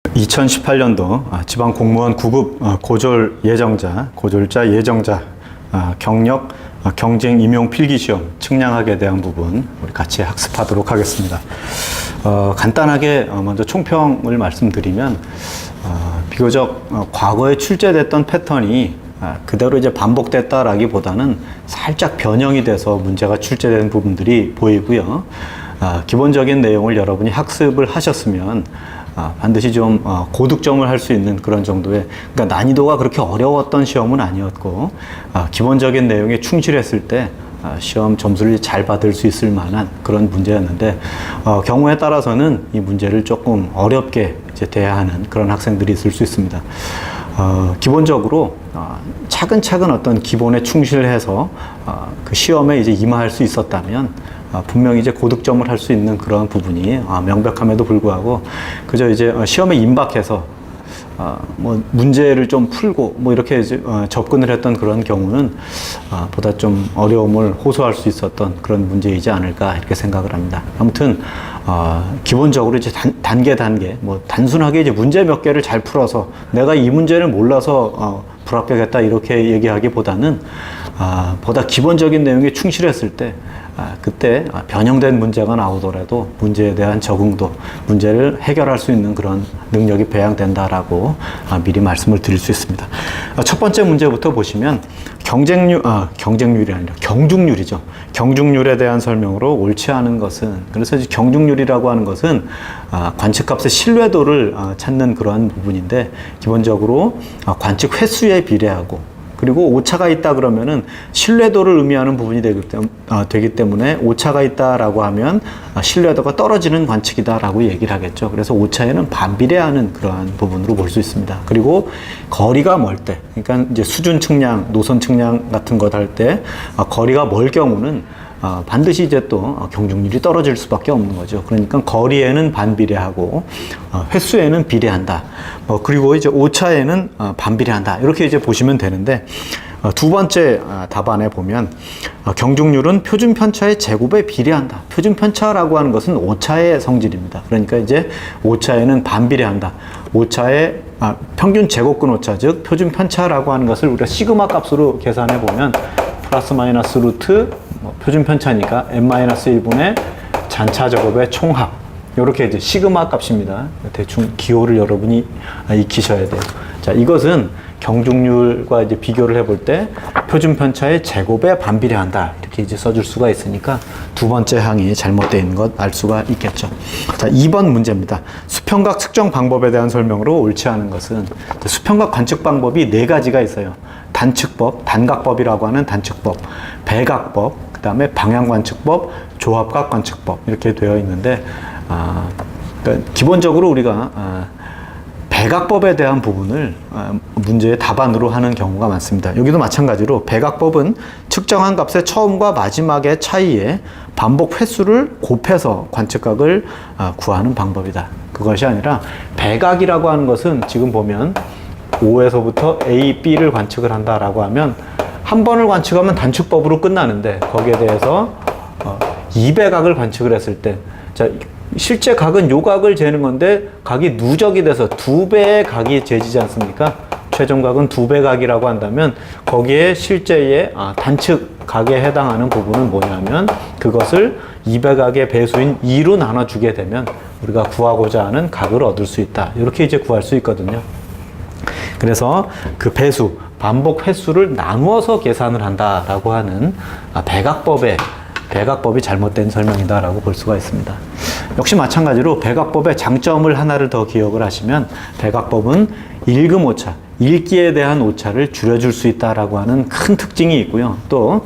2018년도 지방공무원 9급 고졸자 예정자 경력 경쟁 임용 필기시험 측량학에 대한 부분 우리 같이 학습하도록 하겠습니다. 간단하게 먼저 총평을 말씀드리면 비교적 과거에 출제됐던 패턴이 그대로 이제 반복됐다라기보다는 살짝 변형이 돼서 문제가 출제된 부분들이 보이고요. 기본적인 내용을 여러분이 학습을 하셨으면 반드시 좀 고득점을 할 수 있는 그런 정도의, 그러니까 난이도가 그렇게 어려웠던 시험은 아니었고 기본적인 내용에 충실했을 때 시험 점수를 잘 받을 수 있을 만한 그런 문제였는데 경우에 따라서는 이 문제를 조금 어렵게 이제 대하는 그런 학생들이 있을 수 있습니다. 기본적으로 차근차근 어떤 기본에 충실해서 그 시험에 이제 임할 수 있었다면 분명히 이제 고득점을 할 수 있는 그런 부분이 명백함에도 불구하고 그저 이제 시험에 임박해서 뭐 문제를 좀 풀고 뭐 이렇게 이제 접근을 했던 그런 경우는 보다 좀 어려움을 호소할 수 있었던 그런 문제이지 않을까 이렇게 생각을 합니다. 아무튼 기본적으로 이제 단계 뭐 단순하게 이제 문제 몇 개를 잘 풀어서 내가 이 문제를 몰라서 불합격했다 이렇게 얘기하기보다는 보다 기본적인 내용에 충실했을 때 그때 변형된 문제가 나오더라도 문제에 대한 적응도, 문제를 해결할 수 있는 그런 능력이 배양된다라고 미리 말씀을 드릴 수 있습니다. 첫 번째 문제부터 보시면 경쟁률이 아니라 경중률이죠. 경중률에 대한 설명으로 옳지 않은 것은, 그래서 경중률이라고 하는 것은 관측값의 신뢰도를 찾는 그러한 부분인데 기본적으로 관측 횟수에 비례하고 그리고 오차가 있다 그러면은 신뢰도를 의미하는 부분이 되기 때문에 오차가 있다라고 하면 신뢰도가 떨어지는 관측이다라고 얘기를 하겠죠. 그래서 오차에는 반비례하는 그러한 부분으로 볼 수 있습니다. 그리고 거리가 멀 때, 그러니까 이제 수준 측량, 노선 측량 같은 것 할 때 거리가 멀 경우는 반드시 이제 또 경중률이 떨어질 수밖에 없는 거죠. 그러니까 거리에는 반비례하고 횟수에는 비례한다. 그리고 이제 오차에는 반비례한다. 이렇게 이제 보시면 되는데 두 번째 답안에 보면 경중률은 표준 편차의 제곱에 비례한다. 표준 편차라고 하는 것은 오차의 성질입니다. 그러니까 이제 오차에는 반비례한다. 오차의 평균 제곱근 오차, 즉 표준 편차라고 하는 것을 우리가 시그마 값으로 계산해 보면 플러스 마이너스 루트 표준 편차니까 n-1분의 잔차 제곱의 총합, 이렇게 이제 시그마 값입니다. 대충 기호를 여러분이 익히셔야 돼요. 자, 이것은 경중률과 이제 비교를 해볼 때 표준 편차의 제곱에 반비례한다 이렇게 이제 써줄 수가 있으니까 두 번째 항이 잘못되어 있는 것 알 수가 있겠죠. 자, 2번 문제입니다. 수평각 측정 방법에 대한 설명으로 옳지 않은 것은, 수평각 관측 방법이 네 가지가 있어요. 단측법, 단각법이라고 하는 단측법, 배각법, 그 다음에 방향관측법, 조합각 관측법 이렇게 되어 있는데 그러니까 기본적으로 우리가 배각법에 대한 부분을 문제의 답안으로 하는 경우가 많습니다. 여기도 마찬가지로 배각법은 측정한 값의 처음과 마지막의 차이에 반복 횟수를 곱해서 관측각을 구하는 방법이다. 그것이 아니라 배각이라고 하는 것은 지금 보면 O에서부터 A, B를 관측을 한다라고 하면 한 번을 관측하면 단축법으로 끝나는데 거기에 대해서 2배각을 관측을 했을 때, 자, 실제 각은 요 각을 재는 건데 각이 누적이 돼서 2배의 각이 재지지 않습니까? 최종각은 2배 각이라고 한다면 거기에 실제의 단측 각에 해당하는 부분은 뭐냐면 그것을 2배각의 배수인 2로 나눠주게 되면 우리가 구하고자 하는 각을 얻을 수 있다. 이렇게 이제 구할 수 있거든요. 그래서 그 배수, 반복 횟수를 나누어서 계산을 한다라고 하는 배각법이 잘못된 설명이다라고 볼 수가 있습니다. 역시 마찬가지로 배각법의 장점을 하나를 더 기억을 하시면 배각법은 일금 오차, 읽기에 대한 오차를 줄여줄 수 있다라고 하는 큰 특징이 있고요. 또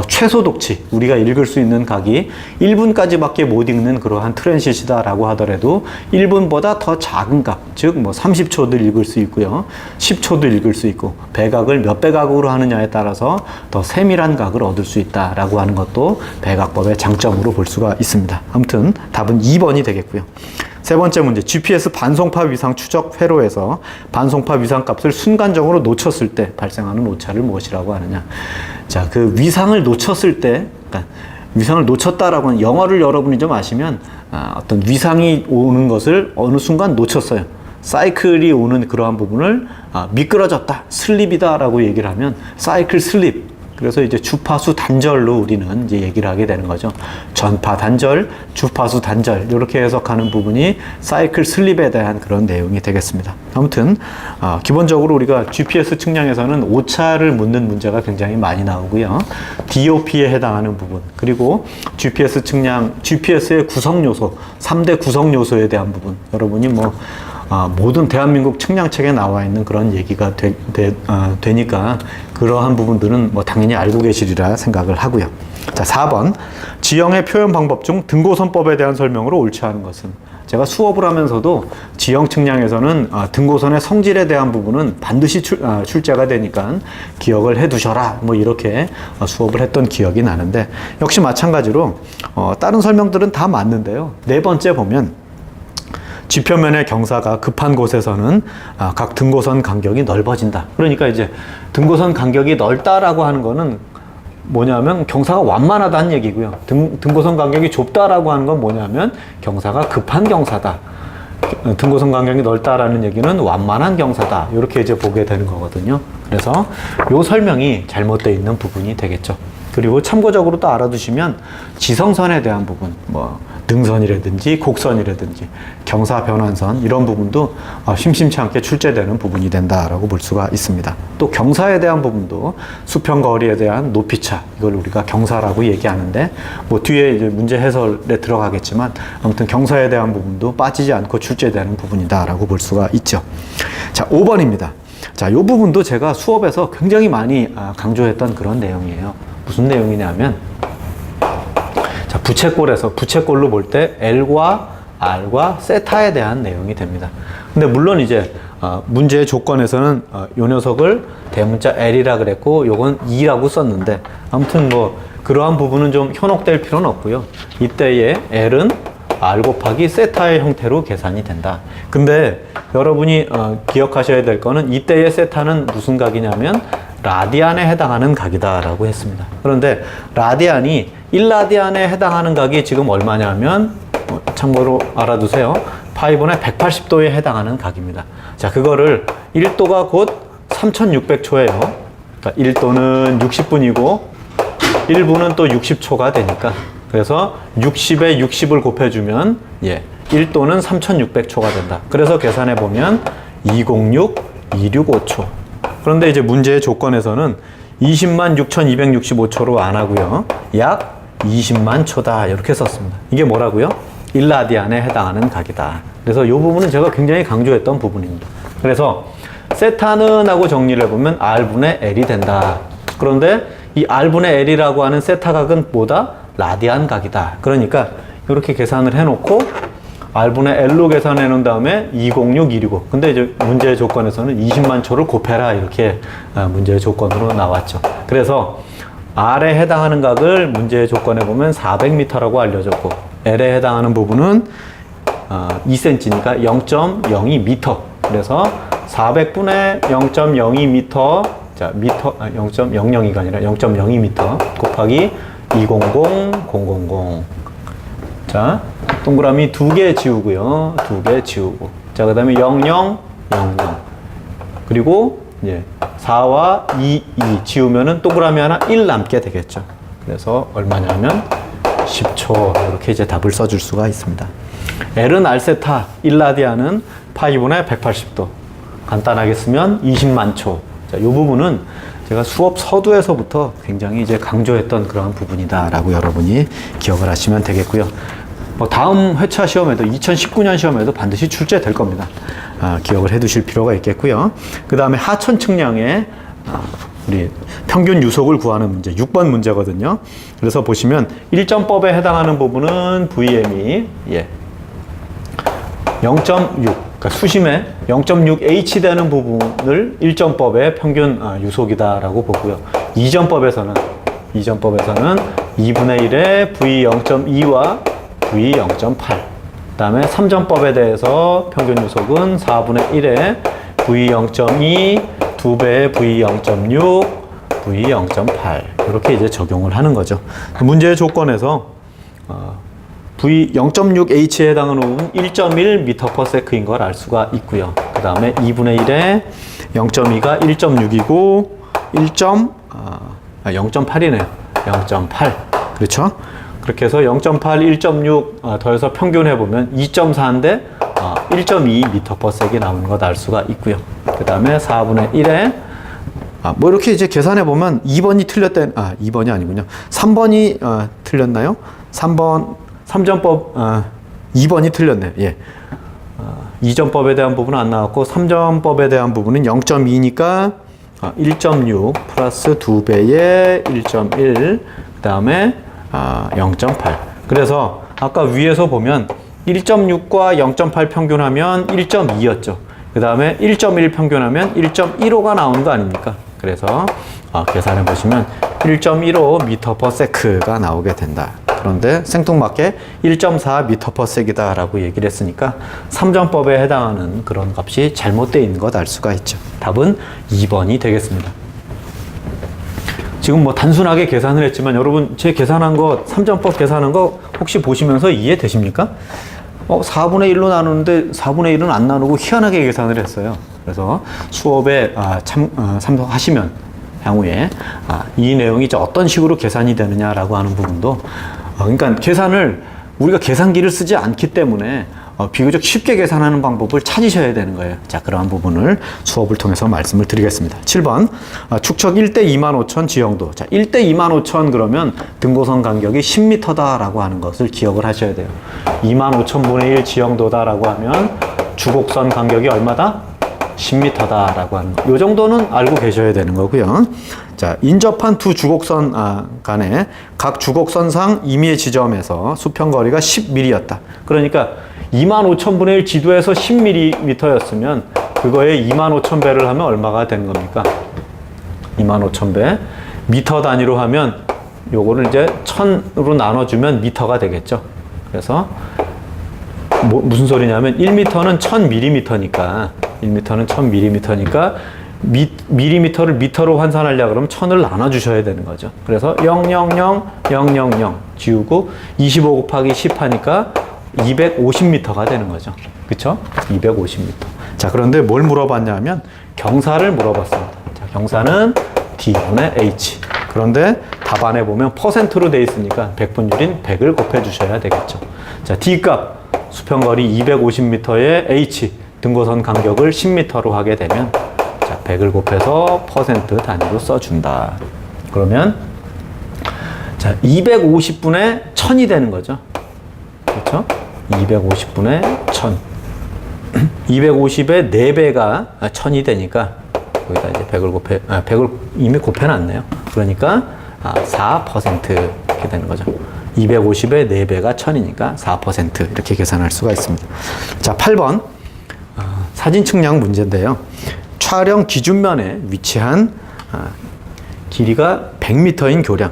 최소 독치, 우리가 읽을 수 있는 각이 1분까지밖에 못 읽는 그러한 트랜시시다라고 하더라도 1분보다 더 작은 각, 즉 뭐 30초도 읽을 수 있고요. 10초도 읽을 수 있고 배각을 몇 배각으로 하느냐에 따라서 더 세밀한 각을 얻을 수 있다라고 하는 것도 배각법의 장점으로 볼 수가 있습니다. 아무튼 답은 2번이 되겠고요. 세 번째 문제, GPS 반송파 위상 추적 회로에서 반송파 위상 값을 순간적으로 놓쳤을 때 발생하는 오차를 무엇이라고 하느냐. 자, 그 위상을 놓쳤을 때, 그러니까 위상을 놓쳤다라고 하는, 영어를 여러분이 좀 아시면 어떤 위상이 오는 것을 어느 순간 놓쳤어요. 사이클이 오는 그러한 부분을 미끄러졌다, 슬립이다라고 얘기를 하면 사이클 슬립. 그래서 이제 주파수 단절로 우리는 이제 얘기를 하게 되는 거죠. 전파 단절, 주파수 단절 이렇게 해석하는 부분이 사이클 슬립에 대한 그런 내용이 되겠습니다. 아무튼 기본적으로 우리가 GPS 측량에서는 오차를 묻는 문제가 굉장히 많이 나오고요. DOP에 해당하는 부분, 그리고 GPS 측량, GPS의 구성 요소, 3대 구성 요소에 대한 부분, 여러분이 모든 대한민국 측량책에 나와 있는 그런 얘기가 되니까 그러한 부분들은 당연히 알고 계시리라 생각을 하고요. 자, 4번. 지형의 표현 방법 중 등고선법에 대한 설명으로 옳지 않은 것은? 제가 수업을 하면서도 지형 측량에서는 등고선의 성질에 대한 부분은 반드시 출제가 되니까 기억을 해 두셔라. 이렇게 수업을 했던 기억이 나는데, 역시 마찬가지로 다른 설명들은 다 맞는데요. 네 번째 보면 지표면의 경사가 급한 곳에서는 각 등고선 간격이 넓어진다. 그러니까 이제 등고선 간격이 넓다라고 하는 거는 뭐냐면 경사가 완만하다는 얘기고요. 등고선 간격이 좁다라고 하는 건 뭐냐면 경사가 급한 경사다. 등고선 간격이 넓다라는 얘기는 완만한 경사다. 이렇게 이제 보게 되는 거거든요. 그래서 요 설명이 잘못되어 있는 부분이 되겠죠. 그리고 참고적으로 또 알아두시면 지성선에 대한 부분, 등선이라든지 곡선이라든지 경사 변환선 이런 부분도 심심치 않게 출제되는 부분이 된다라고 볼 수가 있습니다. 또 경사에 대한 부분도 수평 거리에 대한 높이차, 이걸 우리가 경사라고 얘기하는데 뒤에 이제 문제 해설에 들어가겠지만 아무튼 경사에 대한 부분도 빠지지 않고 출제되는 부분이다라고 볼 수가 있죠. 자, 5번입니다. 자, 이 부분도 제가 수업에서 굉장히 많이 강조했던 그런 내용이에요. 무슨 내용이냐면, 자, 부채꼴로 볼 때 L과 R과 세타에 대한 내용이 됩니다. 근데 물론 이제 문제의 조건에서는 요 녀석을 대문자 L이라 그랬고 요건 E라고 썼는데, 아무튼 그러한 부분은 좀 현혹될 필요는 없고요. 이때의 L은 R 곱하기 세타의 형태로 계산이 된다. 근데 여러분이 기억하셔야 될 거는 이때의 세타는 무슨 각이냐면 라디안에 해당하는 각이다라고 했습니다. 그런데 라디안이 1라디안에 해당하는 각이 지금 얼마냐면, 참고로 알아두세요. 파이분의 180도에 해당하는 각입니다. 자, 그거를 1도가 곧 3600초예요. 그러니까 1도는 60분이고 1분은 또 60초가 되니까, 그래서 60에 60을 곱해주면 1도는 3600초가 된다. 그래서 계산해보면 206265초. 그런데 이제 문제의 조건에서는 206,265초로 안 하고요. 약 20만 초다. 이렇게 썼습니다. 이게 뭐라고요? 1라디안에 해당하는 각이다. 그래서 이 부분은 제가 굉장히 강조했던 부분입니다. 그래서 세타는 하고 정리를 해보면 R분의 L이 된다. 그런데 이 R분의 L이라고 하는 세타 각은 뭐다? 라디안 각이다. 그러니까 이렇게 계산을 해놓고 R분의 L로 계산해 놓은 다음에 206,265. 근데 이제 문제의 조건에서는 20만 초를 곱해라. 이렇게 문제의 조건으로 나왔죠. 그래서 R에 해당하는 각을 문제의 조건에 보면 400m라고 알려졌고, L에 해당하는 부분은 2cm니까 0.02m. 그래서 400분의 0.02m, 자, 0.002가 아니라 0.02m 곱하기 200,000. 자, 동그라미 2개 지우고요. 2개 지우고. 자, 그 다음에 0000. 그리고 이제 4와 2 지우면은 동그라미 하나 1 남게 되겠죠. 그래서 얼마냐면 10초. 이렇게 이제 답을 써줄 수가 있습니다. L은 R세타, 1라디안은 파이분의 180도. 간단하게 쓰면 20만 초. 자, 이 부분은 제가 수업 서두에서부터 굉장히 이제 강조했던 그런 부분이다라고 여러분이 기억을 하시면 되겠고요. 다음 회차 시험에도 2019년 시험에도 반드시 출제될 겁니다. 기억을 해 두실 필요가 있겠고요. 그 다음에 하천 측량의 우리 평균 유속을 구하는 문제, 6번 문제거든요. 그래서 보시면 일점법에 해당하는 부분은 VM이 0.6, 그러니까 수심에 0.6H 되는 부분을 일점법의 평균 유속이다라고 보고요. 이점법에서는 2분의 1의 V0.2와 V0.8. 그 다음에 3점법에 대해서 평균 유속은 4분의 1의 V0.2, 2배의 V0.6, V0.8. 이렇게 이제 적용을 하는 거죠. 문제의 조건에서 V 0.6H에 해당하는 부분 1.1m/s인 걸 알 수가 있고요. 그 다음에 2분의 1에 0.2가 1.6이고 0.8이네요. 0.8. 그렇죠? 그렇게 해서 0.8, 1.6 더해서 평균해보면 2.4인데 1.2m/s이 나오는 것 알 수가 있고요. 그 다음에 4분의 1에 뭐 이렇게 이제 계산해보면 2번이 틀렸다. 2번이 아니군요. 3번이 틀렸나요? 3점법 2번이 틀렸네요. 예. 2점법에 대한 부분은 안 나왔고 3점법에 대한 부분은 0.2니까 1.6 플러스 2배의 1.1 그 다음에 0.8. 그래서 아까 위에서 보면 1.6과 0.8 평균하면 1.2였죠. 그 다음에 1.1 평균하면 1.15가 나오는 거 아닙니까? 그래서 계산해 보시면 1.15m/s가 나오게 된다. 그런데 생뚱맞게 1.4m/s이다 라고 얘기를 했으니까 3점법에 해당하는 그런 값이 잘못되어 있는 것 알 수가 있죠. 답은 2번이 되겠습니다. 지금 뭐 단순하게 계산을 했지만 여러분 제 계산한 거 3점법 계산한 거 혹시 보시면서 이해되십니까? 4분의 1로 나누는데 4분의 1은 안 나누고 희한하게 계산을 했어요. 그래서 수업에 참석하시면 향후에 이 내용이 이제 어떤 식으로 계산이 되느냐라고 하는 부분도 그러니까 계산을 우리가 계산기를 쓰지 않기 때문에 비교적 쉽게 계산하는 방법을 찾으셔야 되는 거예요. 자, 그러한 부분을 수업을 통해서 말씀을 드리겠습니다. 7번 축척 1대 25,000 지형도. 자, 1대 25,000 그러면 등고선 간격이 10m다 라고 하는 것을 기억을 하셔야 돼요. 25,000분의 1 지형도다 라고 하면 주곡선 간격이 얼마다? 10m다 라고 하는 거. 요 정도는 알고 계셔야 되는 거고요. 자, 인접한 두 주곡선 간에 각 주곡선상 임의의 지점에서 수평거리가 10mm였다. 그러니까 25,000분의 1 지도에서 10mm였으면 그거에 25,000배를 하면 얼마가 되는 겁니까? 25,000배. 미터 단위로 하면 요거를 이제 1000으로 나눠주면 미터가 되겠죠. 그래서 무슨 소리냐면 1m는 1000mm니까 1m는 1000mm니까 밀리미터를 미터로 환산하려고 그러면 1000을 나눠주셔야 되는 거죠. 그래서 000 지우고 25 곱하기 10 하니까 250m가 되는 거죠. 그쵸? 250m. 자, 그런데 뭘 물어봤냐면 경사를 물어봤습니다. 자, 경사는 D분의 H. 그런데 답안에 보면 퍼센트로 돼 있으니까 100분율인 100을 곱해 주셔야 되겠죠. 자, D 값 수평거리 250m에 H 등고선 간격을 10m로 하게 되면 자, 100을 곱해서 퍼센트 단위로 써준다. 그러면 자, 250분의 1000이 되는 거죠. 그렇죠? 250분의 1000. 250의 4배가 1000이 되니까 거기다 이제 100을 100을 이미 곱해놨네요. 그러니까 4% 이렇게 되는 거죠. 250의 4배가 1000이니까 4% 이렇게 계산할 수가 있습니다. 자, 8번 사진 측량 문제인데요. 촬영 기준면에 위치한 길이가 100m인 교량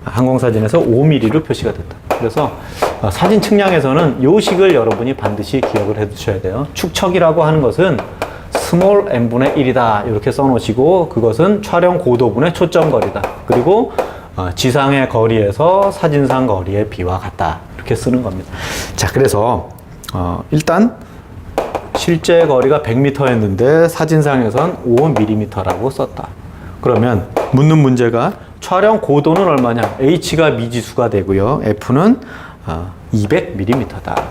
항공사진에서 5mm로 표시가 됐다. 그래서 사진 측량에서는 요 식을 여러분이 반드시 기억을 해 두셔야 돼요. 축척이라고 하는 것은 스몰 n분의 1이다 이렇게 써놓으시고 그것은 촬영 고도분의 초점거리다. 그리고 지상의 거리에서 사진상 거리의 비와 같다 이렇게 쓰는 겁니다. 자, 그래서 일단 실제 거리가 100m였는데 사진상에선 5mm라고 썼다. 그러면 묻는 문제가 촬영 고도는 얼마냐? H가 미지수가 되고요. F는 200mm다.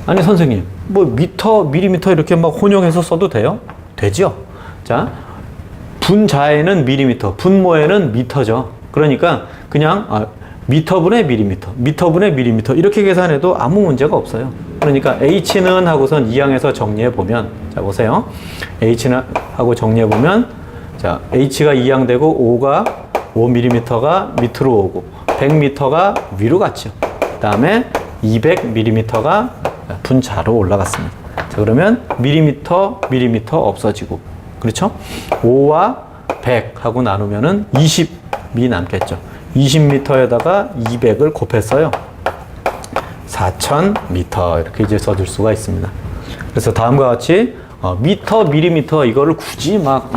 아니 선생님, 뭐 미터, 밀리미터 이렇게 막 혼용해서 써도 돼요? 되죠? 자, 분자에는 밀리미터, 분모에는 미터죠. 그러니까 그냥 미터분의 밀리미터, 미터분의 밀리미터 이렇게 계산해도 아무 문제가 없어요. 그러니까 H는 하고선 2항에서 정리해 보면 자 보세요. H는 하고 정리해 보면 자 H가 2항 되고 5mm가 밑으로 오고 100m가 위로 갔죠. 그 다음에 200mm가 분자로 올라갔습니다. 자 그러면 밀리미터 없어지고 그렇죠? 5와 100 하고 나누면은 20이 남겠죠. 20m에다가 200을 곱했어요. 4000m 이렇게 이제 써줄 수가 있습니다. 그래서 다음과 같이 미터, 밀리미터 이거를 굳이 막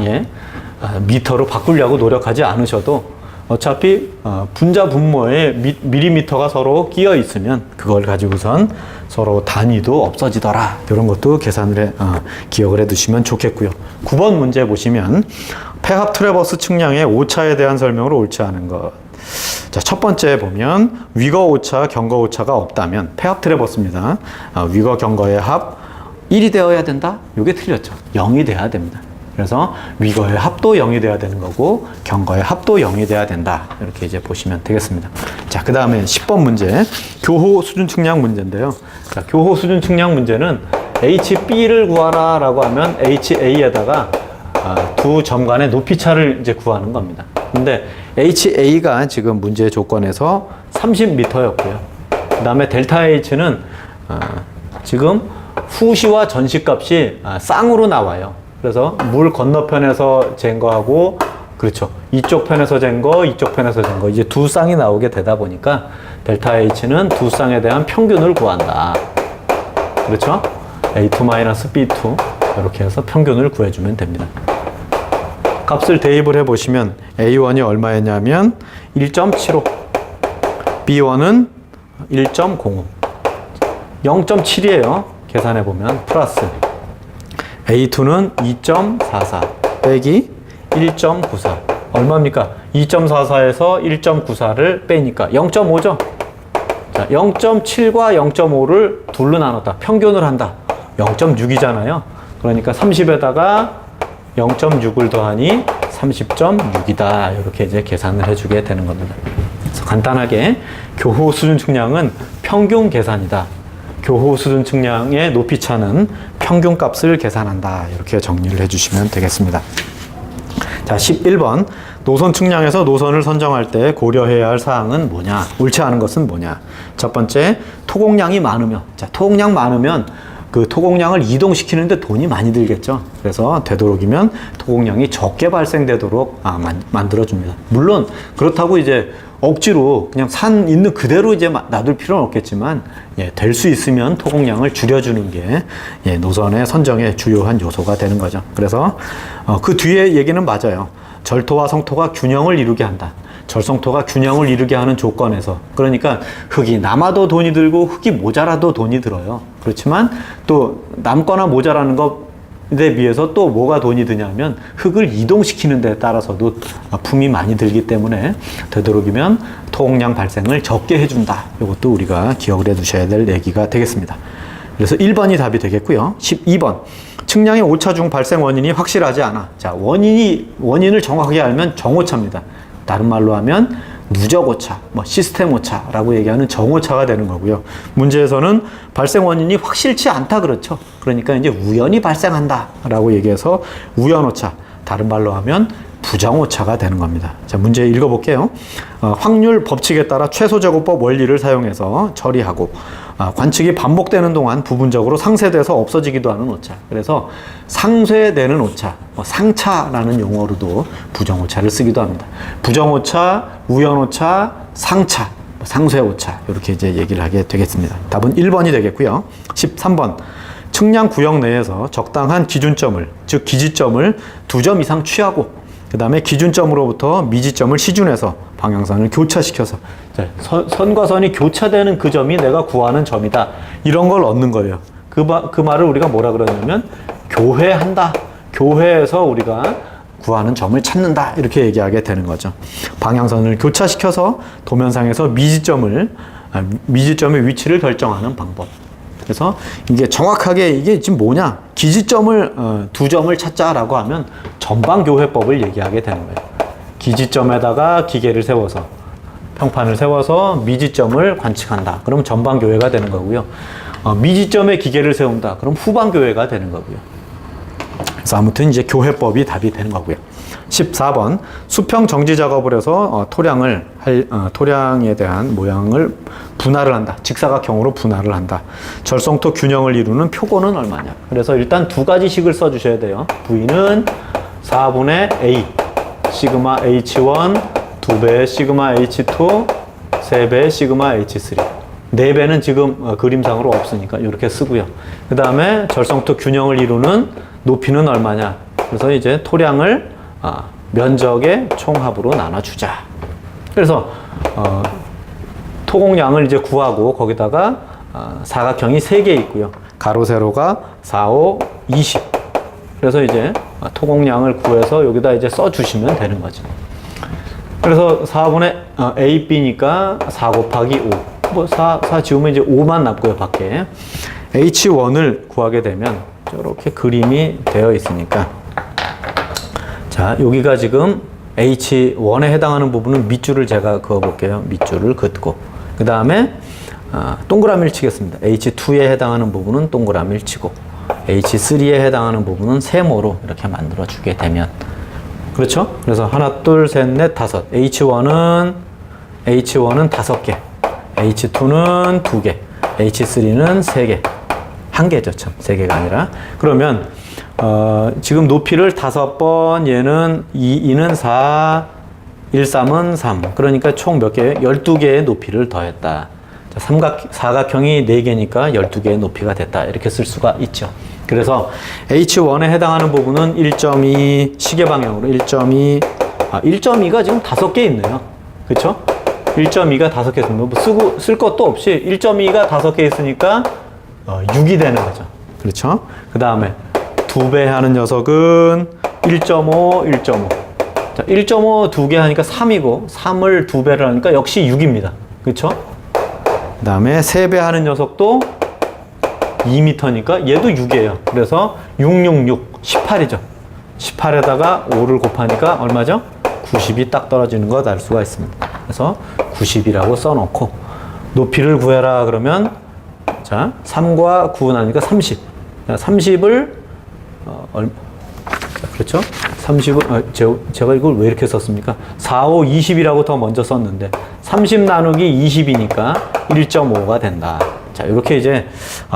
미터로 바꾸려고 노력하지 않으셔도 어차피 분자 분모에 밀리미터가 서로 끼어 있으면 그걸 가지고선 서로 단위도 없어지더라. 이런 것도 기억을 해 두시면 좋겠고요. 9번 문제 보시면 폐합 트래버스 측량의 오차에 대한 설명으로 옳지 않은 것. 자, 첫 번째 보면 위거 오차, 경거 오차가 없다면 폐합 트래버스입니다. 위거 경거의 합 1이 되어야 된다? 이게 틀렸죠. 0이 돼야 됩니다. 그래서 위거의 합도 0이 돼야 되는 거고 경거의 합도 0이 돼야 된다. 이렇게 이제 보시면 되겠습니다. 자, 그 다음에 10번 문제 교호 수준 측량 문제인데요. 자, 교호 수준 측량 문제는 HB를 구하라 라고 하면 HA에다가 두 점 간의 높이 차를 이제 구하는 겁니다. 근데 HA가 지금 문제 조건에서 30m였고요. 그 다음에 델타 H는 지금 후시와 전시 값이 쌍으로 나와요. 그래서 물 건너편에서 잰 거하고, 그렇죠. 이쪽 편에서 잰 거, 이쪽 편에서 잰 거, 이제 두 쌍이 나오게 되다 보니까 델타 H는 두 쌍에 대한 평균을 구한다. 그렇죠? A2-B2 이렇게 해서 평균을 구해주면 됩니다. 값을 대입을 해보시면 A1이 얼마였냐면 1.75, B1은 1.05, 0.7이에요. 계산해보면 플러스 A2는 2.44 빼기 1.94 얼마입니까? 2.44에서 1.94를 빼니까 0.5죠? 자, 0.7과 0.5를 둘로 나눴다. 평균을 한다. 0.6이잖아요. 그러니까 30에다가 0.6을 더하니 30.6이다. 이렇게 이제 계산을 해주게 되는 겁니다. 그래서 간단하게 교호 수준 측량은 평균 계산이다. 교호 수준 측량의 높이 차는 평균 값을 계산한다. 이렇게 정리를 해주시면 되겠습니다. 자, 11번. 노선 측량에서 노선을 선정할 때 고려해야 할 사항은 뭐냐? 옳지 않은 것은 뭐냐? 첫 번째, 토공량이 많으면. 자, 토공량 많으면 그 토공량을 이동시키는데 돈이 많이 들겠죠. 그래서 되도록이면 토공량이 적게 발생되도록 만들어줍니다. 물론 그렇다고 이제 억지로 그냥 산 있는 그대로 이제 놔둘 필요는 없겠지만, 될 수 있으면 토공량을 줄여주는 게 노선의 선정의 주요한 요소가 되는 거죠. 그래서 그 뒤에 얘기는 맞아요. 절토와 성토가 균형을 이루게 한다. 절성토가 균형을 이루게 하는 조건에서, 그러니까 흙이 남아도 돈이 들고 흙이 모자라도 돈이 들어요. 그렇지만 또 남거나 모자라는 것에 비해서 또 뭐가 돈이 드냐면 흙을 이동시키는 데 따라서도 품이 많이 들기 때문에 되도록이면 토공량 발생을 적게 해준다. 이것도 우리가 기억을 해 두셔야 될 얘기가 되겠습니다. 그래서 1번이 답이 되겠고요. 12번. 측량의 오차 중 발생 원인이 확실하지 않아. 자, 원인을 정확하게 알면 정오차입니다. 다른 말로 하면 누적 오차, 시스템 오차라고 얘기하는 정오차가 되는 거고요. 문제에서는 발생 원인이 확실치 않다 그렇죠. 그러니까 이제 우연히 발생한다라고 얘기해서 우연 오차, 다른 말로 하면 부정 오차가 되는 겁니다. 자, 문제 읽어볼게요. 확률 법칙에 따라 최소 제곱법 원리를 사용해서 처리하고 관측이 반복되는 동안 부분적으로 상쇄돼서 없어지기도 하는 오차. 그래서 상쇄되는 오차, 상차라는 용어로도 부정오차를 쓰기도 합니다. 부정오차, 우연오차, 상차, 상쇄오차 이렇게 이제 얘기를 하게 되겠습니다. 답은 1번이 되겠고요. 13번. 측량 구역 내에서 적당한 기준점을, 즉 기지점을 2점 이상 취하고 그 다음에 기준점으로부터 미지점을 시준해서 방향선을 교차시켜서 선과 선이 교차되는 그 점이 내가 구하는 점이다. 이런 걸 얻는 거예요. 그 말을 우리가 뭐라 그러냐면 교회한다. 교회에서 우리가 구하는 점을 찾는다. 이렇게 얘기하게 되는 거죠. 방향선을 교차시켜서 도면상에서 미지점의 위치를 결정하는 방법. 그래서 이게 정확하게 이게 지금 뭐냐? 기지점을 2점을 찾자라고 하면 전방교회법을 얘기하게 되는 거예요. 기지점에다가 기계를 세워서 평판을 세워서 미지점을 관측한다. 그럼 전방교회가 되는 거고요. 미지점에 기계를 세운다. 그럼 후방교회가 되는 거고요. 그래서 아무튼 이제 교회법이 답이 되는 거고요. 14번 수평 정지 작업을 해서 토량에 대한 모양을 분할을 한다. 직사각형으로 분할을 한다. 절성토 균형을 이루는 표고는 얼마냐. 그래서 일단 두 가지 식을 써주셔야 돼요. V는 4분의 A 시그마 H1 2배의 시그마 H2 3배의 시그마 H3 4배는 지금 그림상으로 없으니까 이렇게 쓰고요. 그 다음에 절성토 균형을 이루는 높이는 얼마냐. 그래서 이제 토량을 면적의 총합으로 나눠주자. 그래서 토공량을 이제 구하고 거기다가 사각형이 3개 있고요. 가로 세로가 4, 5, 20. 그래서 이제 토공량을 구해서 여기다 이제 써주시면 되는 거죠. 그래서 4분의 A, B니까 4 곱하기 5. 뭐 4 지우면 이제 5만 남고요, 밖에. H1을 구하게 되면 이렇게 그림이 되어 있으니까. 자, 여기가 지금 H1에 해당하는 부분은 밑줄을 제가 그어 볼게요. 밑줄을 긋고. 그 다음에 동그라미를 치겠습니다. H2에 해당하는 부분은 동그라미를 치고 H3에 해당하는 부분은 세모로 이렇게 만들어 주게 되면 그렇죠? 그래서 하나, 둘, 셋, 넷, 다섯. H1은 5개, H2는 2개, H3는 3개. 1개죠, 참. 3개가 아니라. 그러면 지금 높이를 5번, 얘는 2는 4, 1, 3은 3. 그러니까 총 몇 개? 12개의 높이를 더했다. 자, 사각형이 4개니까 12개의 높이가 됐다. 이렇게 쓸 수가 있죠. 그래서 H1에 해당하는 부분은 1.2 시계 방향으로 1.2가 지금 5개 있네요. 그렇죠? 1.2가 5개 있습니다. 뭐 쓸 것도 없이 1.2가 5개 있으니까 6이 되는 거죠. 그렇죠? 그 다음에 2배 하는 녀석은 1.5, 1.5. 자, 1.5 2개 하니까 3이고 3을 2배를 하니까 역시 6입니다. 그렇죠? 그 다음에 3배 하는 녀석도 2m니까 얘도 6이에요. 그래서 666, 18이죠. 18에다가 5를 곱하니까 얼마죠? 90이 딱 떨어지는 것 알 수가 있습니다. 그래서 90이라고 써놓고 높이를 구해라 그러면 자 3과 9 나니까 30. 30을 그렇죠? 30을 제가 이걸 왜 이렇게 썼습니까? 4, 5, 20이라고 더 먼저 썼는데 30 나누기 20이니까 1.5가 된다. 자, 이렇게 이제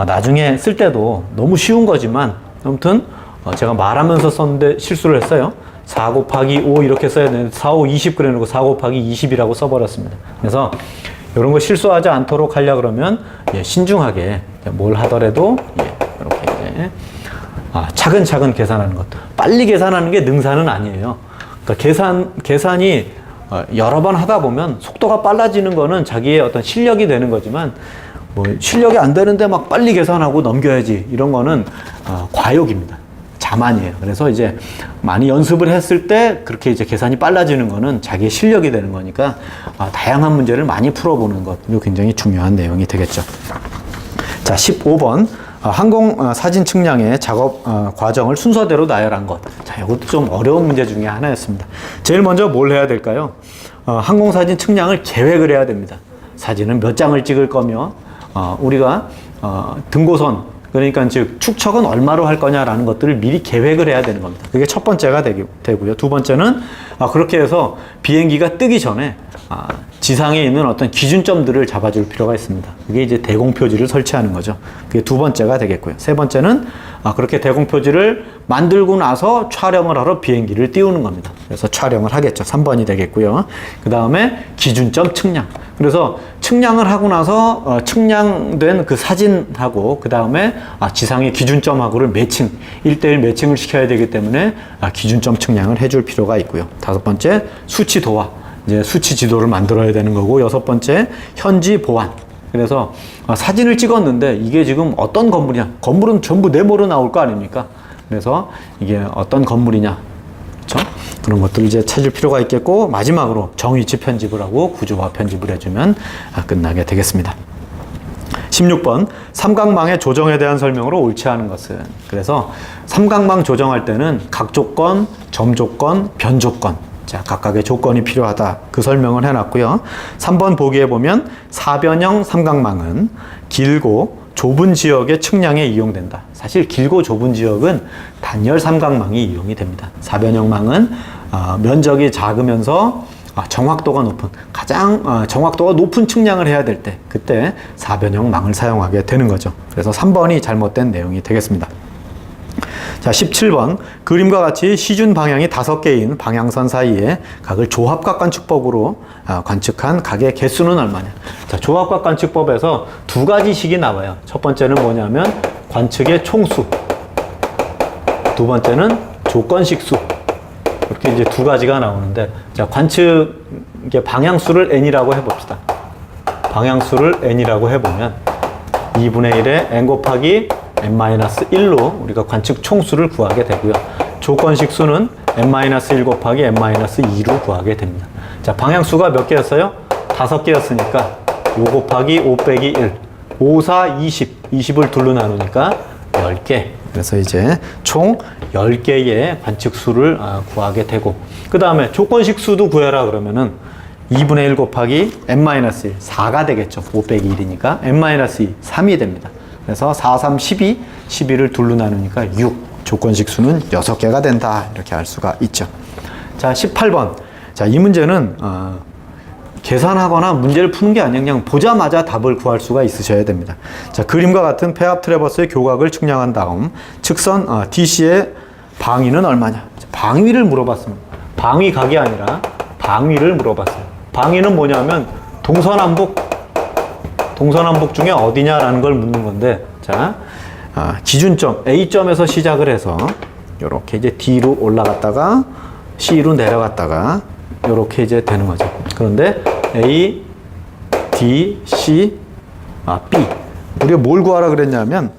나중에 쓸 때도 너무 쉬운 거지만 아무튼 제가 말하면서 썼는데 실수를 했어요. 4 곱하기 5 이렇게 써야 되는데 4, 5, 20 그래놓고 4 곱하기 20이라고 써버렸습니다. 그래서 이런 거 실수하지 않도록 하려고 그러면 신중하게 뭘 하더라도 이렇게 이제 차근차근 계산하는 것. 빨리 계산하는 게 능사는 아니에요. 그러니까 계산이 여러 번 하다 보면 속도가 빨라지는 거는 자기의 어떤 실력이 되는 거지만 뭐 실력이 안 되는데 막 빨리 계산하고 넘겨야지 이런 거는 과욕입니다. 자만이에요. 그래서 이제 많이 연습을 했을 때 그렇게 이제 계산이 빨라지는 거는 자기의 실력이 되는 거니까 다양한 문제를 많이 풀어보는 것, 이거 굉장히 중요한 내용이 되겠죠. 자, 15번. 항공 사진 측량의 작업 과정을 순서대로 나열한 것. 자, 이것도 좀 어려운 문제 중에 하나였습니다. 제일 먼저 뭘 해야 될까요? 항공 사진 측량을 계획을 해야 됩니다. 사진은 몇 장을 찍을 거며, 우리가 등고선, 그러니까 즉 축척은 얼마로 할 거냐라는 것들을 미리 계획을 해야 되는 겁니다. 그게 첫 번째가 되고요. 두 번째는 그렇게 해서 비행기가 뜨기 전에 지상에 있는 어떤 기준점들을 잡아줄 필요가 있습니다. 그게 이제 대공표지를 설치하는 거죠. 그게 두 번째가 되겠고요. 세 번째는 그렇게 대공표지를 만들고 나서 촬영을 하러 비행기를 띄우는 겁니다. 그래서 촬영을 하겠죠. 3번이 되겠고요. 그 다음에 기준점 측량. 그래서 측량을 하고 나서 측량된 그 사진하고 그 다음에 지상의 기준점하고를 매칭, 1:1 매칭을 시켜야 되기 때문에 기준점 측량을 해줄 필요가 있고요. 다섯 번째, 수치 도화. 이제 수치 지도를 만들어야 되는 거고, 여섯 번째, 현지 보안. 그래서 사진을 찍었는데 이게 지금 어떤 건물이냐. 건물은 전부 네모로 나올 거 아닙니까? 그래서 이게 어떤 건물이냐. 그렇죠? 그런 것들을 이제 찾을 필요가 있겠고, 마지막으로 정위치 편집을 하고 구조화 편집을 해주면 끝나게 되겠습니다. 16번, 삼각망의 조정에 대한 설명으로 옳지 않은 것은. 그래서 삼각망 조정할 때는 각 조건, 점 조건, 변 조건. 자, 각각의 조건이 필요하다. 그 설명을 해놨고요. 3번 보기에 보면 사변형 삼각망은 길고 좁은 지역의 측량에 이용된다. 사실 길고 좁은 지역은 단열 삼각망이 이용이 됩니다. 사변형망은 면적이 작으면서 정확도가 높은, 가장 정확도가 높은 측량을 해야 될 때, 그때 사변형망을 사용하게 되는 거죠. 그래서 3번이 잘못된 내용이 되겠습니다. 자, 17번. 그림과 같이 시준 방향이 5개인 방향선 사이에 각을 조합각 관측법으로 관측한 각의 개수는 얼마냐. 자, 조합각 관측법에서 두 가지 식이 나와요. 첫 번째는 뭐냐면 관측의 총수, 두 번째는 조건식 수. 이렇게 이제 두 가지가 나오는데, 자, 관측 이게 방향수를 n이라고 해봅시다. 방향수를 n이라고 해보면 2분의 1에 n 곱하기 n-1로 우리가 관측 총수를 구하게 되고요. 조건식 수는 n-1 곱하기 n-2로 구하게 됩니다. 자, 방향수가 몇 개였어요? 5개였으니까 5 곱하기 5 빼기 1. 5, 4, 20. 20을 둘로 나누니까 10개. 그래서 이제 총 10개의 관측수를 구하게 되고, 그 다음에 조건식 수도 구해라 그러면은 2분의 1 곱하기 n-1, 4가 되겠죠. 5 빼기 1이니까 n-2, 3이 됩니다. 그래서 4, 3, 12, 12를 둘로 나누니까 6. 조건식 수는 6개가 된다. 이렇게 알 수가 있죠. 자, 18번. 자, 이 문제는 계산하거나 문제를 푸는 게 아니라 그냥 보자마자 답을 구할 수가 있으셔야 됩니다. 자, 그림과 같은 폐압 트래버스의 교각을 측량한 다음 측선 DC의 방위는 얼마냐? 방위를 물어봤습니다. 방위각이 아니라 방위를 물어봤어요. 방위는 뭐냐면 동서남북 중에 어디냐라는 걸 묻는 건데, 자, 기준점 A점에서 시작을 해서 이렇게 이제 D로 올라갔다가 C로 내려갔다가 이렇게 이제 되는 거죠. 그런데 A, D, C, B. 우리가 뭘 구하라 그랬냐면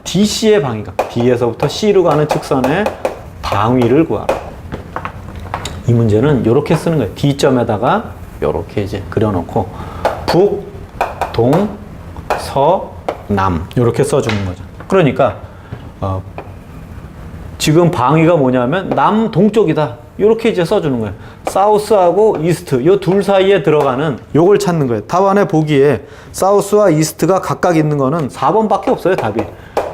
DC의 방위각, D에서부터 C로 가는 측선의 방위를 구하라. 이 문제는 이렇게 쓰는 거예요. D점에다가 이렇게 이제 그려놓고 북, 동, 서, 남 이렇게 써주는 거죠. 그러니까 지금 방위가 뭐냐면 남동쪽이다. 이렇게 이제 써주는 거예요. 사우스하고 이스트 이 둘 사이에 들어가는 요걸 찾는 거예요. 답안에 보기에 사우스와 이스트가 각각 있는 거는 4번밖에 없어요. 답이.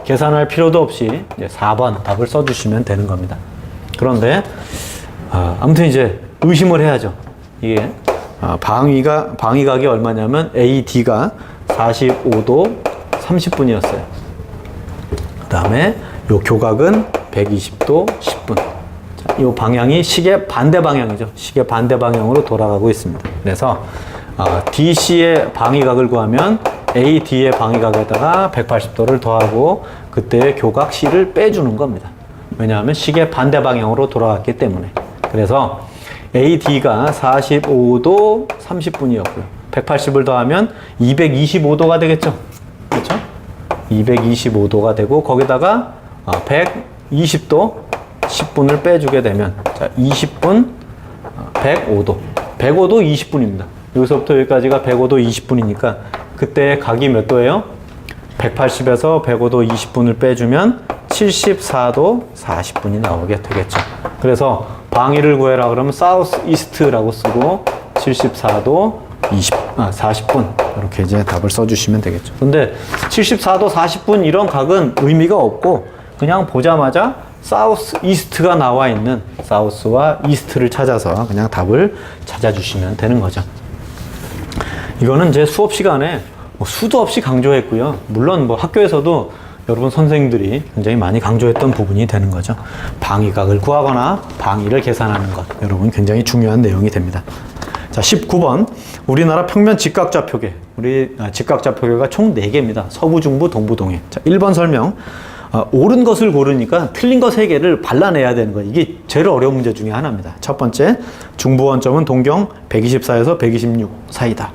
계산할 필요도 없이 이제 4번 답을 써주시면 되는 겁니다. 그런데 아무튼 이제 의심을 해야죠. 이게 방위각이 얼마냐면 AD가 45도 30분이었어요. 그 다음에 요 교각은 120도 10분. 자, 이 방향이 시계 반대 방향이죠. 시계 반대 방향으로 돌아가고 있습니다. 그래서 DC의 방위각을 구하면 AD의 방위각에다가 180도를 더하고 그때의 교각 C를 빼주는 겁니다. 왜냐하면 시계 반대 방향으로 돌아갔기 때문에. 그래서 AD가 45도 30분이었고요. 180을 더하면 225도가 되겠죠. 그렇죠? 225도가 되고 거기다가 120도 10분을 빼주게 되면 자 20분 105도 105도 20분입니다. 여기서부터 여기까지가 105도 20분이니까 그때의 각이 몇 도예요? 180에서 105도 20분을 빼주면 74도 40분이 나오게 되겠죠. 그래서 방위를 구해라 그러면 사우스 이스트라고 쓰고 74도 40분 이렇게 이제 답을 써주시면 되겠죠. 근데 74도 40분 이런 각은 의미가 없고 그냥 보자마자 사우스 이스트가 나와 있는 사우스와 이스트를 찾아서 그냥 답을 찾아주시면 되는 거죠. 이거는 제 수업 시간에 수도 없이 강조했고요. 물론 학교에서도 여러분 선생님들이 굉장히 많이 강조했던 부분이 되는 거죠. 방위각을 구하거나 방위를 계산하는 것. 여러분 굉장히 중요한 내용이 됩니다. 자, 19번. 우리나라 평면 직각좌표계. 우리 직각좌표계가 총 4개입니다. 서부, 중부, 동부, 동해. 자, 1번 설명. 옳은 것을 고르니까 틀린 것 3개를 발라내야 되는 거예요. 이게 제일 어려운 문제 중에 하나입니다. 첫 번째, 중부 원점은 동경 124에서 126 사이다.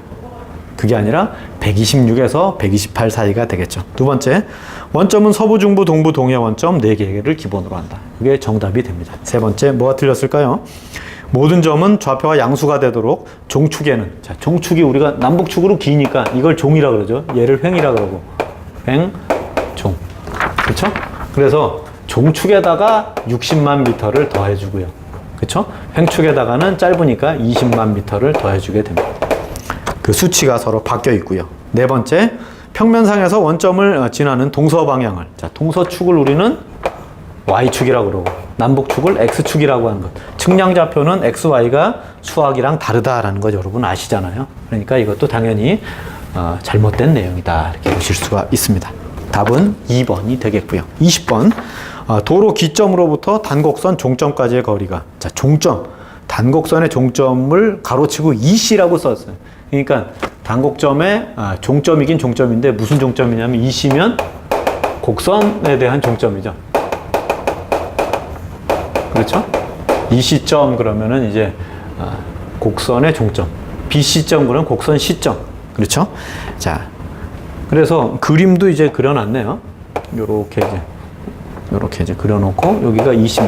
그게 아니라 126에서 128 사이가 되겠죠. 두 번째, 원점은 서부, 중부, 동부, 동해 원점 4개를 기본으로 한다. 이게 정답이 됩니다. 세 번째, 뭐가 틀렸을까요? 모든 점은 좌표가 양수가 되도록 종축에는, 자, 종축이 우리가 남북축으로 기니까 이걸 종이라 그러죠. 얘를 횡이라 그러고, 횡, 종. 그렇죠? 그래서 종축에다가 60만 미터를 더해주고요. 그렇죠? 횡축에다가는 짧으니까 20만 미터를 더해주게 됩니다. 그 수치가 서로 바뀌어 있고요. 네 번째, 평면상에서 원점을 지나는 동서 방향을, 자, 동서축을 우리는 Y축이라고 그러고 남북축을 X축이라고 하는 것. 측량좌표는 X, Y가 수학이랑 다르다라는 거 여러분 아시잖아요. 그러니까 이것도 당연히 잘못된 내용이다 이렇게 보실 수가 있습니다. 답은 2번이 되겠고요. 20번, 도로 기점으로부터 단곡선 종점까지의 거리가, 자, 종점, 단곡선의 종점을 가로치고 EC라고 썼어요. 그러니까 단곡점의 종점이긴 종점인데 무슨 종점이냐면 EC면 곡선에 대한 종점이죠. 그렇죠? EC점 그러면은 이제 곡선의 종점. BC점 그러면 곡선 C점. 그렇죠? 자, 그래서 그림도 이제 그려놨네요. 요렇게 이제 그려놓고, 여기가 20.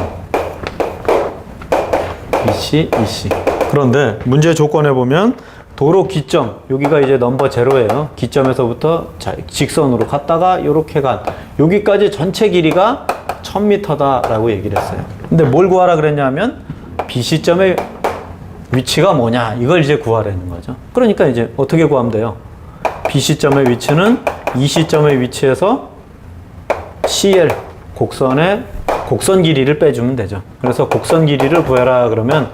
BC, EC. 그런데 문제 조건에 보면 도로 기점, 여기가 이제 넘버 제로예요. 기점에서부터 자, 직선으로 갔다가 요렇게 여기까지 전체 길이가 1000m다라고 얘기를 했어요. 근데 뭘 구하라 그랬냐면 BC점의 위치가 뭐냐, 이걸 이제 구하라는 거죠. 그러니까 이제 어떻게 구하면 돼요? BC점의 위치는 EC점의 위치에서 CL, 곡선 길이를 빼주면 되죠. 그래서 곡선 길이를 구해라 그러면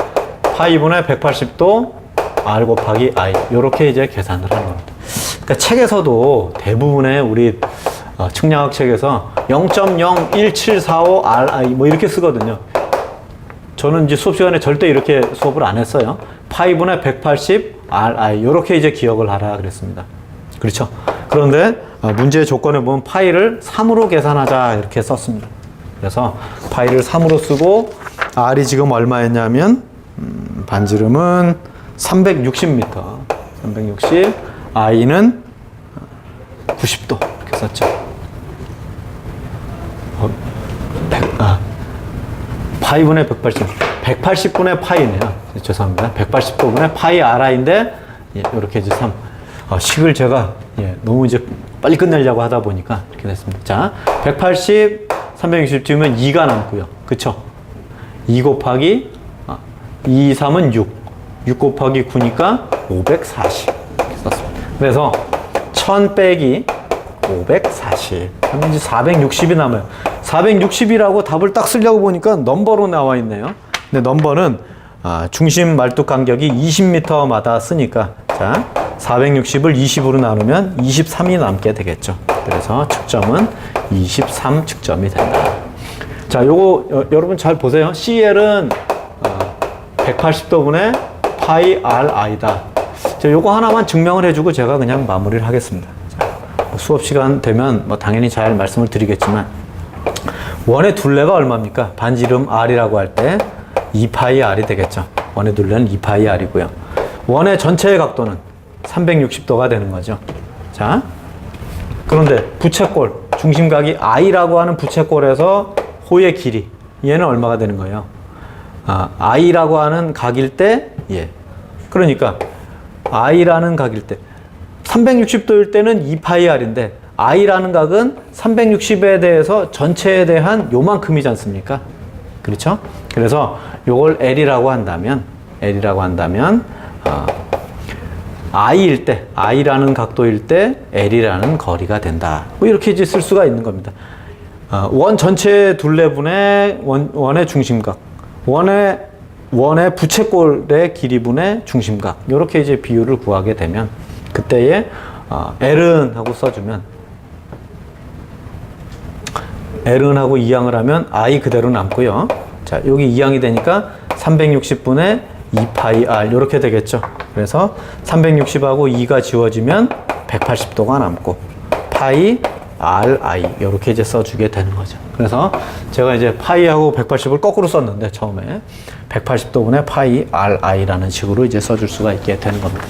파이분의 180도 R 곱하기 I, 요렇게 이제 계산을 하는 겁니다. 그러니까 책에서도 대부분의 우리 측량학 책에서 0.01745 RI 뭐 이렇게 쓰거든요. 저는 이제 수업 시간에 절대 이렇게 수업을 안 했어요. 파이분의 180 RI, 요렇게 이제 기억을 하라 그랬습니다. 그렇죠? 그런데 문제의 조건에 보면 파이를 3으로 계산하자 이렇게 썼습니다. 그래서 파이를 3으로 쓰고 R이 지금 얼마였냐면 반지름은 360m, 360, I는 90도 이렇게 썼죠. 파이분의 180, 180분의 파이네요. 죄송합니다. 180도분의 파이 Ri인데 이렇게 이제 3. 식을 제가 너무 이제 빨리 끝내려고 하다 보니까 이렇게 됐습니다. 자, 180, 360 지우면 2가 남고요. 그쵸? 2 곱하기 2, 3은 6. 6 곱하기 9니까 540. 이렇게 썼습니다. 그래서 1000 빼기 540. 그러면 이제 460이 남아요. 460이라고 답을 딱 쓰려고 보니까 넘버로 나와 있네요. 근데 넘버는 중심 말뚝 간격이 20m마다 쓰니까, 자, 460을 20으로 나누면 23이 남게 되겠죠. 그래서 측점은 23 측점이 된다. 자, 요거 여러분 잘 보세요. CL은 180도분의 파이 RI다. 자, 요거 하나만 증명을 해주고 제가 그냥 마무리를 하겠습니다. 자, 수업 시간 되면 당연히 잘 말씀을 드리겠지만, 원의 둘레가 얼마입니까? 반지름 R이라고 할 때 2파이 R이 되겠죠. 원의 둘레는 2파이 R이고요. 원의 전체의 각도는 360도가 되는 거죠. 자, 그런데 부채꼴, 중심각이 I라고 하는 부채꼴에서 호의 길이, 얘는 얼마가 되는 거예요? I라고 하는 각일 때, 그러니까 I라는 각일 때 360도일 때는 2파이 R인데 I라는 각은 360에 대해서 전체에 대한 요만큼이지 않습니까? 그렇죠? 그래서 요걸 L이라고 한다면 I일 때, I라는 각도일 때 L이라는 거리가 된다. 뭐 이렇게 이제 쓸 수가 있는 겁니다. 원 전체 둘레분의 원의 중심각, 원의 부채꼴의 길이분의 중심각, 이렇게 이제 비율을 구하게 되면 그때에 L은 하고 써주면, L은 하고 이항을 하면 I 그대로 남고요. 자, 여기 이항이 되니까 360분의 2파이 R 이렇게 되겠죠. 그래서 360하고 2가 지워지면 180도가 남고 파이 RI 이렇게 이제 써주게 되는 거죠. 그래서 제가 이제 파이하고 180을 거꾸로 썼는데 처음에 180도분의 파이 RI라는 식으로 이제 써줄 수가 있게 되는 겁니다.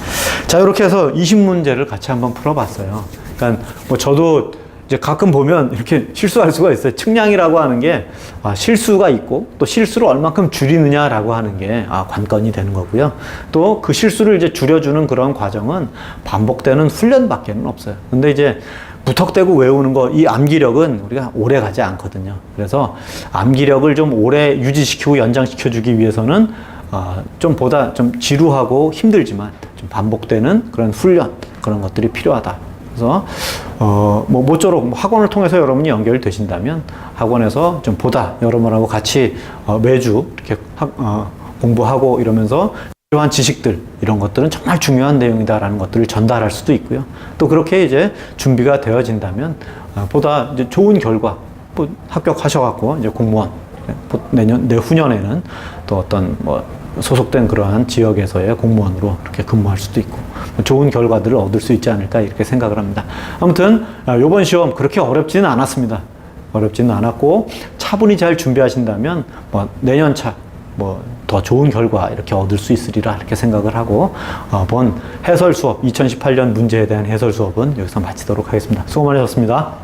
자, 이렇게 해서 20문제를 같이 한번 풀어봤어요. 그러니까 뭐 저도 이제 가끔 보면 이렇게 실수할 수가 있어요. 측량이라고 하는 게 실수가 있고 또 실수를 얼만큼 줄이느냐라고 하는 게 관건이 되는 거고요. 또 그 실수를 이제 줄여주는 그런 과정은 반복되는 훈련밖에는 없어요. 근데 이제 무턱대고 외우는 거, 이 암기력은 우리가 오래 가지 않거든요. 그래서 암기력을 좀 오래 유지시키고 연장시켜주기 위해서는 좀 보다 좀 지루하고 힘들지만 좀 반복되는 그런 훈련, 그런 것들이 필요하다. 그래서 뭐 모쪼록 학원을 통해서 여러분이 연결되신다면 학원에서 좀 보다 여러분하고 같이 매주 이렇게 공부하고 이러면서 필요한 지식들, 이런 것들은 정말 중요한 내용이다라는 것들을 전달할 수도 있고요. 또 그렇게 이제 준비가 되어진다면 보다 이제 좋은 결과, 뭐 합격하셔갖고 이제 공무원 내후년에는 또 어떤 뭐 소속된 그러한 지역에서의 공무원으로 이렇게 근무할 수도 있고 좋은 결과들을 얻을 수 있지 않을까 이렇게 생각을 합니다. 아무튼 이번 시험 그렇게 어렵지는 않았습니다. 어렵지는 않았고 차분히 잘 준비하신다면 뭐 내년차 뭐 더 좋은 결과 이렇게 얻을 수 있으리라 이렇게 생각을 하고 본 해설 수업 2018년 문제에 대한 해설 수업은 여기서 마치도록 하겠습니다. 수고 많으셨습니다.